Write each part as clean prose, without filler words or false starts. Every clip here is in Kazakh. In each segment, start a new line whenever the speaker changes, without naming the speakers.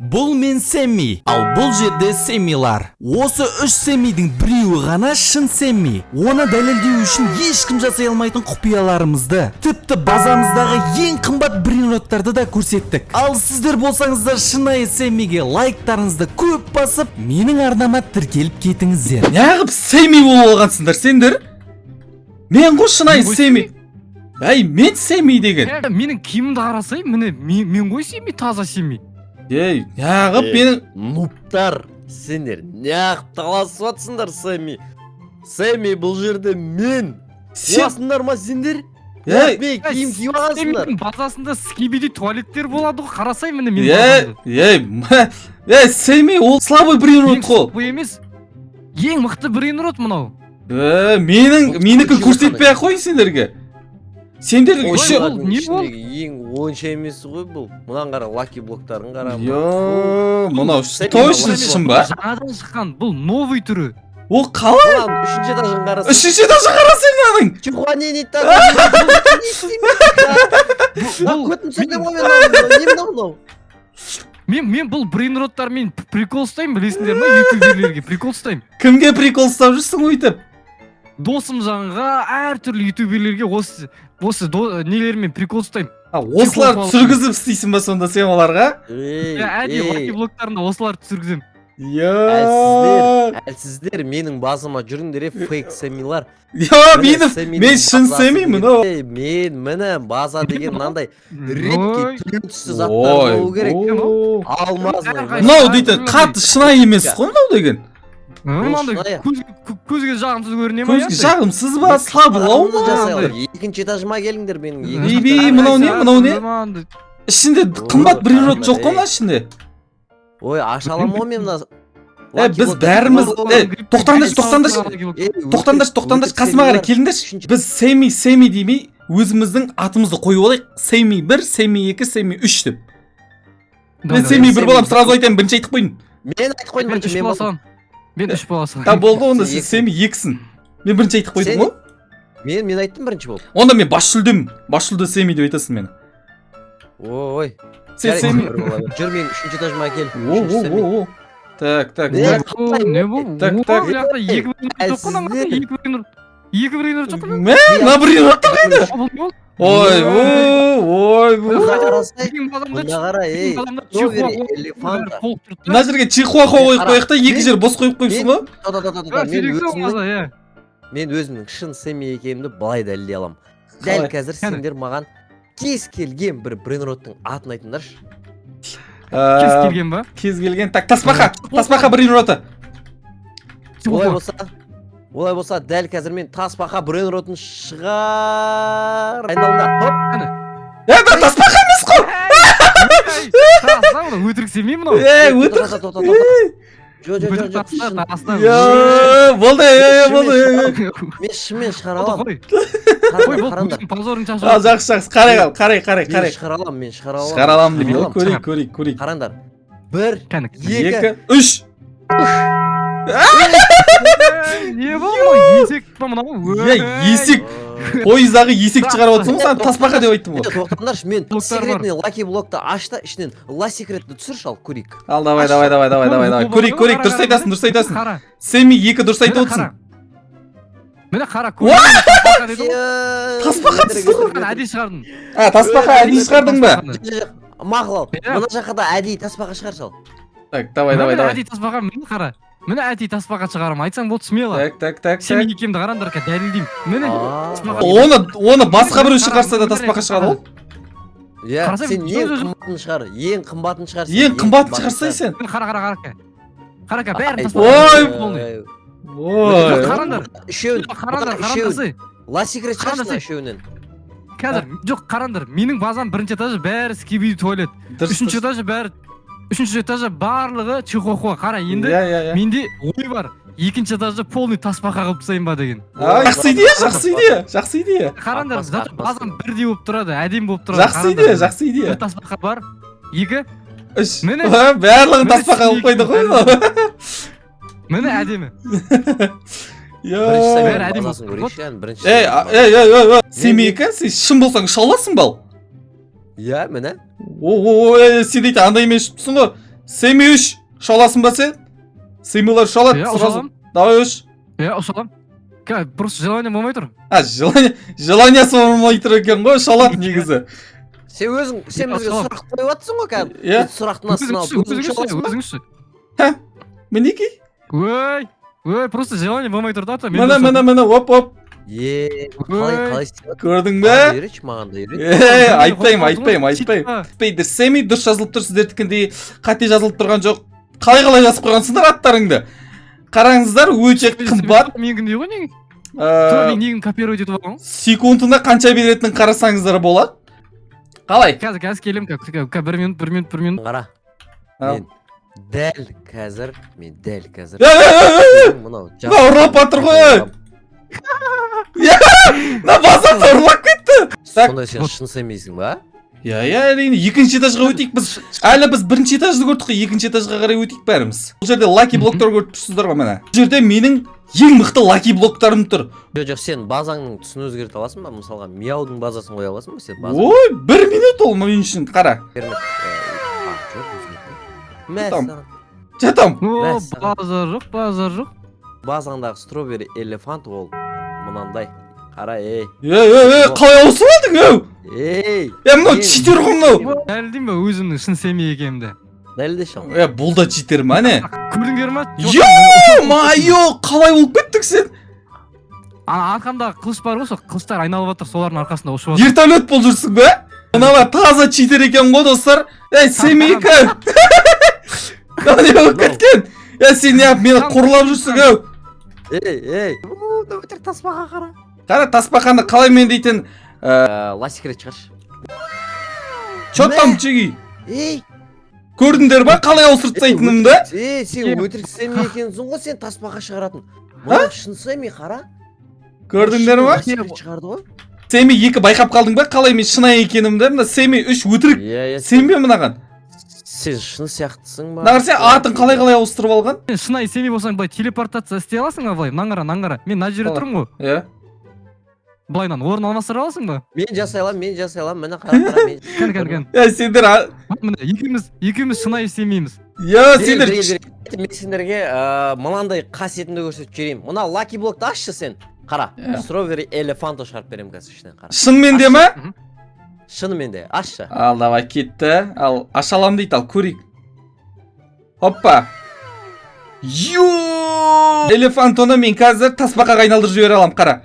Бұл мен Сэмми, ал бұл жерде Сэммилар. Осы үш Сэммидің біреуі ғана шын Сэмми. Оны дәлелдеу үшін ешкім жасай алмайтын құпияларымызды, тіпті базамыздағы ең қымбат брейнроттарды да көрсеттік. Ал сіздер болсаңыздар шынайы Сэммиге лайктарыңызды көп басып, менің арнама тіркеліп кетіңіздер.
Неғып Сэмми болып алғансыңдар сендер? Мен ғой шынайы Сэмми. Әй, мен Сэмми деген.
Менің киімімді қарасай, міне мен ғой Сэмми, таза Сэмми.
Ей, неғып менің...
Нуптар, сендер неғып таласып атсыңдар Сэмми. Сэмми бұл жерде мен. Уасындар ма сендер? Мен киім киіп алғансыңдар.
Сэммидің базасында скибиди туалеттер болады ғой, қарасай міне мен.
Сэмми ол слабый брейнрот қой.
Бұл емес, ең мықты брейнрот мынау.
Менікі көрсетпей ақ қойын сендерге. Сендер үші...
Ең онша емес ғой бұл. Мұнан қара лаки блоктарын қара.
Мұнау точно шын ба?
Жаңадан шыққан, бұл новый түрі.
Ол қалай?
Үшінші этажын қарасы.
Үшінші этажын қарасы мынаның.
Чуға не неттен? Көтін сөйлем ғой мен мынау.
Мен бұл брейнроттармен прикол ұстаймын, білесіңдер ма, ютуберлерге прикол ұстаймын.
Кімге прикол ұстап жүрсің өйтіп?
Досым жанға әртүрлі ютуберлерге осы нелермен прикол ұстаймын.
Осылар түсіргізіп істейсің ба сонда сен оларға?
Әдей лаки блоктарында осылар түсіргізем.
Әлсіздер менің базыма жүріңдер, фейк Сэммилар.
Мен шын Сэммимін о.
Мен міне база деген мынандай редкий түрлі-түссіз заттар болу керек. Алмазный.
Мынау дейді қатты шынайы емес қой мынау деген.
Мынандай көзге жағымсыз көріне ма?
Көзге жағымсыз ба? Слабылау ма?
Екінші этажыма келіңдер менің.
Мынау не? Мынау не? Ішінде қымбат брейнрот жоқ қой мына ішінде?
Ой, аша алам ғой мен мына...
Біз бәріміз... Тоқтаңдаршы, қасыма қарай келіңдерші. Біз Сэмми демей, өзіміздің атымызды қойып алайық. Сэмми 1, Сэмми 2, Сэмми 3 деп. Мен Сэмми 1 болам, сразу айтайын, бірінші айтып қойын.
Мен айтып қойын, бірінші мен болам.
Мен 3 боласың.
Та болды, онда сен Сэмми 2-сің. Мен бірінші айтып қойдым ғой?
Мен айттым бірінші болып.
Онда мен бас жүлді Сэмми деп айтасың мені.
Ой.
Сен Сэмми...
Жүр мен 3-ші этажыма кел.
Так.
Не бұл?
Так.
Екі брейнрот жоқ қой?
Мә, брейнроттар қайда? Ой.
Мұнда қара, ей.
Мына жерге чихуахуа қойып қойық та, екі жер бос қойып қойыпсың ғой?
Мен өзімнің шын Сэмми екенімді былай дәлелдей алам. Дәл қазір сендер маған кез келген бір брейнроттың атын айтыңдаршы.
Кез келген ба?
Кез келген. Так, тасбақа брейнроты.
Олай болса, дәл қазір мен тасбақа брейнротын шығар. Айналында, хоп.
Тасбақа емес қой!
Тасбақа, өтірік семей мұнау?
Өтірік. Болды.
Мен шымен шығар алам.
Қой, бұл позорың шашы.
Жақсы, қарай.
Мен шығар алам.
Шығар алам деп, көрейік.
Қарандар. 1,
2, 3.
Не бұл? Есек па мұнау?
Есек. Пойыздағы есек шығарып отырсың ғой, саған тасбақа деп айттым ғой.
Тоқтаңдаршы, мен секретный лаки блокты ашта, ішінен ла секретті түсірші ал, көрейік.
Ал, давай. Көрейік, дұрыс айтасың. Сэмми 2 дұрыс айтып отырсың.
Мені қара, көрейік.
Тасбақа түсірдің.
Әдей шығардың.
Тасбақа әдей шығардың ба?
Мақыл ал, мына жақада әдей тасбақа шығаршы ал.
Так, давай.
Әдей тасбақа, мені қара. Мені әдей тасбақа шығарым, айтсаң болды смело.
Так.
Сен екемді қарандар қа дәлелдеймін. Мені
Оны басқа біреу шығарса да тасбақа шығады ол?
Сен ең қымбатын шығар.
Ең қымбатын шығарсай сен?
Қара, бәрін тасбақа.
Ой.
Қарандар. Ла секрет шығарсына үшеуінен.
Қазір, жоқ қарандар, менің базам бірінші этажы бәрі скибиди туалет. Үшінші этажы барлығы чихуахуа. Қара, енді менде ой бар. Екінші этажы полный тасбақа қылып тастайын ба деген.
Жақсы идея.
Қарандар, зато базам бірдей болып тұрады, әдем болып тұрады.
Жақсы идея.
Бір тасбақа бар, 2,
3.
Міне.
Барлығын тасбақа қылып қойды ғой.
Міне әдемі.
Бәрі әдем болып.
Сэмми екен, сен шын болсаң ұша аласың бал?
Иә, міне.
Сен дейді андай емес тұрсың ғой. Семи 3. Ұша аласың ба сен? Семилар ұша алады.
Иә,
сразу.
ұша аламын.
Давай үш.
Иә, ұша аламын. Просто желание болмай тұр.
Желаниясы болмай тұр екен ғой, ұша алады негізі.
Сен бізге сұрақ қойып жатсың ғой кәдімгі.
Иә.
Сұрақтың астына алып
Өзіңізші.
Мінекей.
Ой, просто желание болмай тұр да.
Міне, оп.
қалай
Көрдің бе?
үйретші маған да үйрет.
Айтпайды. Семи дұрыс жазылып тұр, сіздер тікіндей қате жазылып тұрған жоқ. Қалай жазып қойғансыңдар аттарыңды. Қараңыздар, өте қымбат.
Менің не ғой неге? Мен негін копировать етіп алған.
Секундына қанша беретінін қарасаңыздар болады. Қалай?
Қазір келем, бір минут.
Қара. Мен дәл қазір.
Мынау ұрлап батыр ғой. Базар ұрлап кетті.
Сонда сен шын сенбейсің ба?
Иә, әрине, екінші этажға өтейік біз. Әлі біз бірінші этажды көрдік қой, екінші этажға қарай өтейік бәріміз. Бұл жерде лаки блоктар көріп тұрсыздар ғой, міне. Бұл жерде менің ең мықты лаки блоктарым тұр.
Жоқ, сен базаңның түсін өзгерте аласың ба? Мысалға, Мияудың базасын қоя аласың ба сен?
Ой, 1 минут ол мен үшін, қара. Жатам.
Базар жоқ.
Базаңдағы стробери элефант ол мынандай. Қара,
қалай ауысып алдың, мынау читер ғой мынау.
Дәлдейм ба өзімнің шын семей екенімді?
Дәлдеші ал.
Бұл да читер ма, не?
Көрдіңдер ма?
Қалай болып кеттік сен?
Арқамдағы қылыш бар ғой, сол қылыштар айналып жатыр, солардың арқасында ұшып жатыр.
Вертолет болып жүрсің бе? Мыналар таза читер екен ғой, достар. Семейка. Не болып кеткен? Сен мені қорлап жүрсің,
Өтір таспаға қара.
Қара, таспақаны қалай мен дейтін?
Ласикрет шығаршы.
Чоттам чеги. Көрдіңдер ба қалай ауыстыртсайтынымды?
Сен өтірік семей екенсің ғой, сен таспаға шығаратын. Маған шын семей қара.
Көрдіңдер ма?
Ласикрет шығарды ғой.
Семей 2 байқап қалдың ба қалай мен шынайы екенімді? Мына Семей 3 өтірік. Сенбе мынаған?
Сен шын сияқтысың ба?
Нағыр сен атын қалай ауыстырып алған?
Шынайы семей болсаң былай телепортация істей аласың ба былай? Наңғара. Мен мына жерде тұрмын ғой.
Иә.
Былайнан орын алмастыра аласың ба?
Мен жасай аламын, міне қара мен.
Кән.
Сендер
Міне екеуміз шынайы семейміз.
Сендер
мен сендерге мынандай қасиетімді көрсетіп жіберейін. Мына лаки блокты ашшы сен. Қара. Стробери элефанто шығарып беремін қазір ішінен, қара.
Шынымен де ма?
Шынымен де, ашшы.
Ал давай кетті. Ал аша алам дейді, ал көрейік. Хоппа. Элефантоны мен қазір таспақаға айналдырып жібере алам, қара.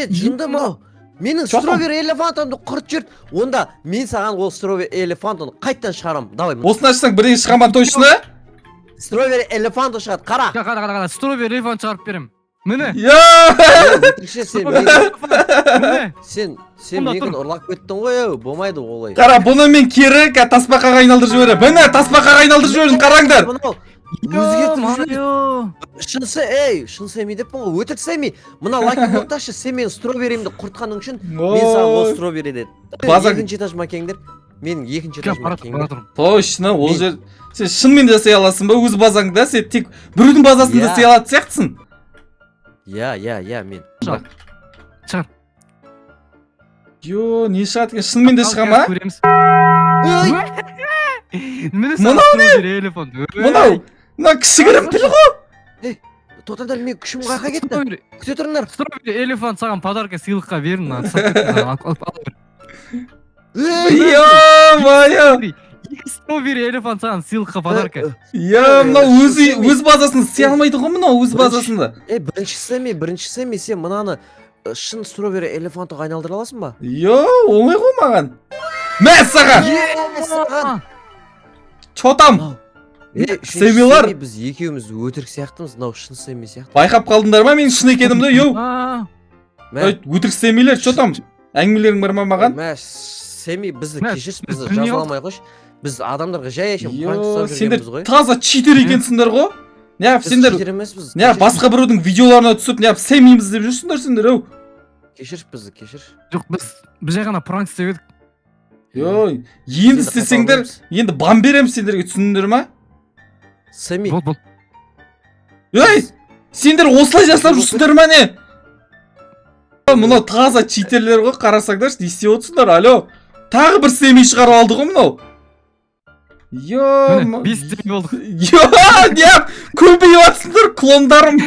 Жынды мынау. Менің стробери элефантомды құрт жүрт. Онда мен саған ол стробери элефантоны қайттан шығарам. Давай.
Осыны ашсаң бірден шығаман точно?
Стробери элефанто шығады, қара.
Қара. Стробери элефант шығарып берем. Міне.
Сен мені ұрлап кеттің ғой, болмайды олай.
Қара, бұны мен кері таспақаға айналдырып жіберем. Міне, таспақаға айналдырып жібердім, қараңдар.
Шын семей деппін ғой, өтірік семей. Мына лаки блокташы, сен мен строберимді құртқаның үшін мен саған ол стробери деді. Екінші этаж макеңдер. Менің екінші этаж макеңдер.
Точно, ол жер. Сен шынымен де жасай аласың ба өз базаңда? Сен тек біреудің базасында жасай алатын сияқтысың.
Иә, мен.
Шығар.
Не шығады екен? Шынымен де шыға ма?
Мынау
Мына кішігірім піл ғой.
Тоқтаңдар, мен күшім қайқа кетті. Күте тұрыңдар.
Стробери элефант саған подарка сыйлыққа берін. Стробери элефант саған сыйлыққа подарка.
Мынау өз базасын істей алмайды ғой, мынау өз базасында.
Бірінші семей, сен мынаны шын стробери элефантыға айналдыра аласың ба?
Оңай ғой маған. Мә саған! Чотам! Семейлар!
Біз екеуміз өтірік сияқтымыз, мынау шын семей сияқты.
Байқап қалдыңдар ма мен шын екенімді? Өтірік семейлер, чотам. Әңгімелерің бар ма маған?
Семей бізді кешірсіз, бізді жазаламай қойшы. Біз адамдарға жай ашып пранк
сендер таза читер екенсіңдер ғой. Неғып басқа біреудің видеоларына түсіп, неғып семейміз деп жүрсіңдер сендер, өу.
Кешір бізді, кешір.
Жоқ, біз жай ғана пранк істеп едік.
Енді істесеңдер, енді бан берем сендерге, түсіндіңдер ма?
Семей.
Сендер осылай жасап жүрсіңдер ма не? Мынау таза читерлер ғой, қарасаңдаршы, не істеп отырсыңдар, алло. Тағы бір семей шығарып алды ғой мынау. Йо,
Бес семи болдық.
не көбейіп жатсыңдар клондарым.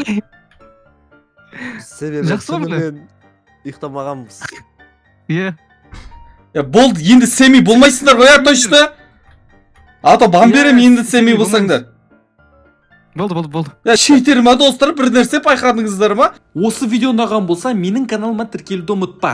Себебі
Жақсы ғой біле.
түнімен ұйықтамағанбыз.
Иә.
Болды, енді семи болмайсыңдар ғой, точно. А то бан берем енді семи болсаңдар.
Болды.
Шейтер ма достар, бір нәрсе байқадыңыздар ма? Осы видео ұнаған болса, менің каналыма тіркелуді ұмытпа.